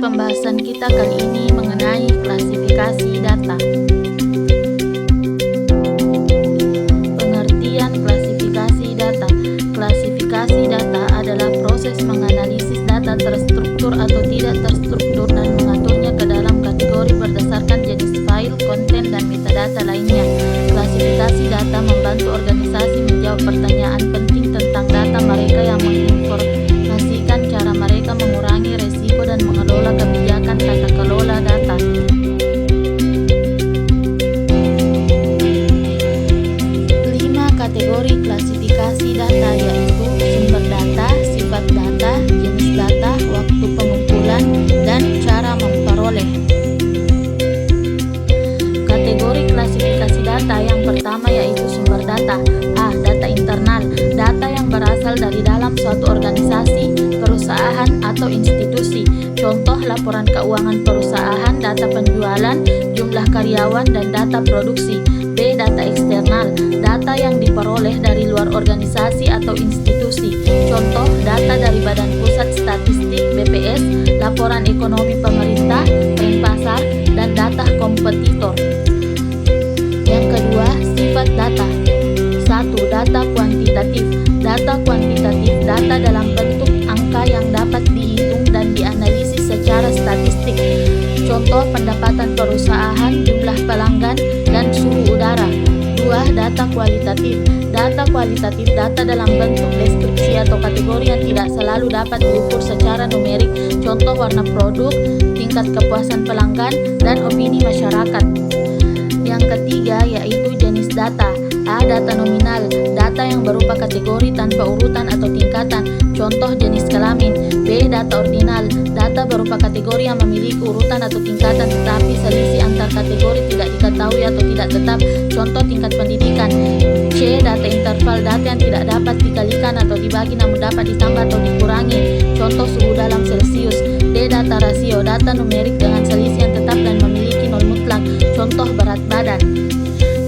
pembahasan kita kali ini mengenai klasifikasi data. Pengertian klasifikasi data. Klasifikasi data adalah proses menganalisis data terstruktur atau tidak terstruktur dan mengaturnya ke dalam kategori berdasarkan jenis file, konten, dan metadata lainnya. Klasifikasi data membantu organisasi menjawab pertanyaan penting tentang data mereka yang menginformasikan cara mereka mengurangi resiko dan mengelola kebijakan tata kelola data. Kategori klasifikasi data yaitu sumber data, sifat data, jenis data, waktu pengumpulan, dan cara memperoleh. Kategori klasifikasi data yang pertama yaitu sumber data. A. Data internal, data yang berasal dari dalam suatu organisasi, perusahaan, atau institusi. Contoh laporan keuangan perusahaan, data penjualan, jumlah karyawan, dan data produksi. B. Data eksternal, data yang diperoleh dari luar organisasi atau institusi. Contoh, data dari Badan Pusat Statistik (BPS), laporan ekonomi pemerintah, tren pasar, dan data kompetitor. Yang kedua, sifat data. 1. Data kuantitatif. Data kuantitatif, data dalam bentuk angka yang dapat dihitung dan dianalisis secara statistik. Contoh, pendapatan perusahaan, jumlah pelanggan, dan suhu udara. 2. Data kualitatif. Data kualitatif, data dalam bentuk deskripsi atau kategori yang tidak selalu dapat diukur secara numerik. Contoh, warna produk, tingkat kepuasan pelanggan, dan opini masyarakat. Yang ketiga yaitu jenis data. A. Data nominal, data yang berupa kategori tanpa urutan atau tingkatan. Contoh, jenis kelamin. B. Data ordinal, data berupa kategori yang memiliki urutan atau tingkatan tetapi selisih antar kategori tidak diketahui atau tidak tetap. Contoh, tingkat pendidikan. C. Data interval, data yang tidak dapat dikalikan atau dibagi namun dapat ditambah atau dikurangi. Contoh, suhu dalam Celcius. D. Data rasio, data numerik dengan selisih yang tetap dan memiliki nol mutlak. Contoh, berat badan.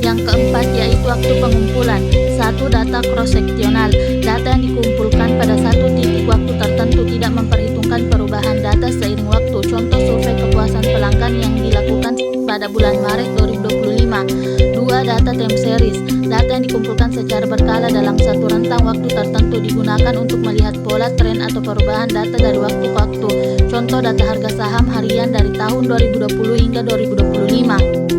Yang keempat yaitu waktu pengumpulan. 1. Data cross-seksional, data yang dikumpulkan pada satu titik waktu tertentu tidak memperhitungkan perubahan data seiring waktu. Contoh, survei kepuasan pelanggan yang dilakukan pada bulan Maret 2025. 2. Data time series, data yang dikumpulkan secara berkala dalam satu rentang waktu tertentu digunakan untuk melihat pola, tren, atau perubahan data dari waktu ke waktu. Contoh, data harga saham harian dari tahun 2020 hingga 2025.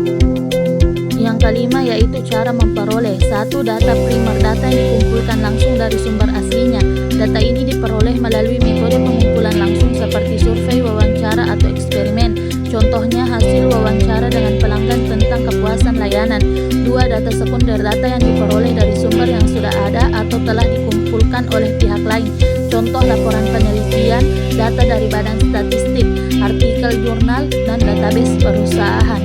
Yang kelima yaitu cara memperoleh. 1. Data primer, data yang dikumpulkan langsung dari sumber aslinya. Data ini diperoleh melalui metode pengumpulan langsung seperti survei, wawancara, atau eksperimen. Contohnya, hasil wawancara dengan pelanggan tentang kepuasan layanan. 2. Data sekunder, data yang diperoleh dari sumber yang sudah ada atau telah dikumpulkan oleh pihak lain. Contoh, laporan penelitian, data dari Badan Statistik, artikel jurnal, dan database perusahaan.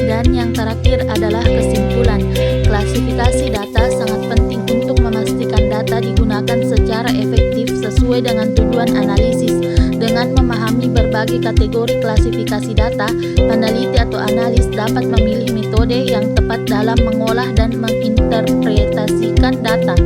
Dan yang terakhir adalah kesimpulan. Klasifikasi data sangat penting untuk memastikan data digunakan secara efektif sesuai dengan tujuan analisis. Dengan memahami berbagai kategori klasifikasi data, peneliti atau analis dapat memilih metode yang tepat dalam mengolah dan menginterpretasikan data.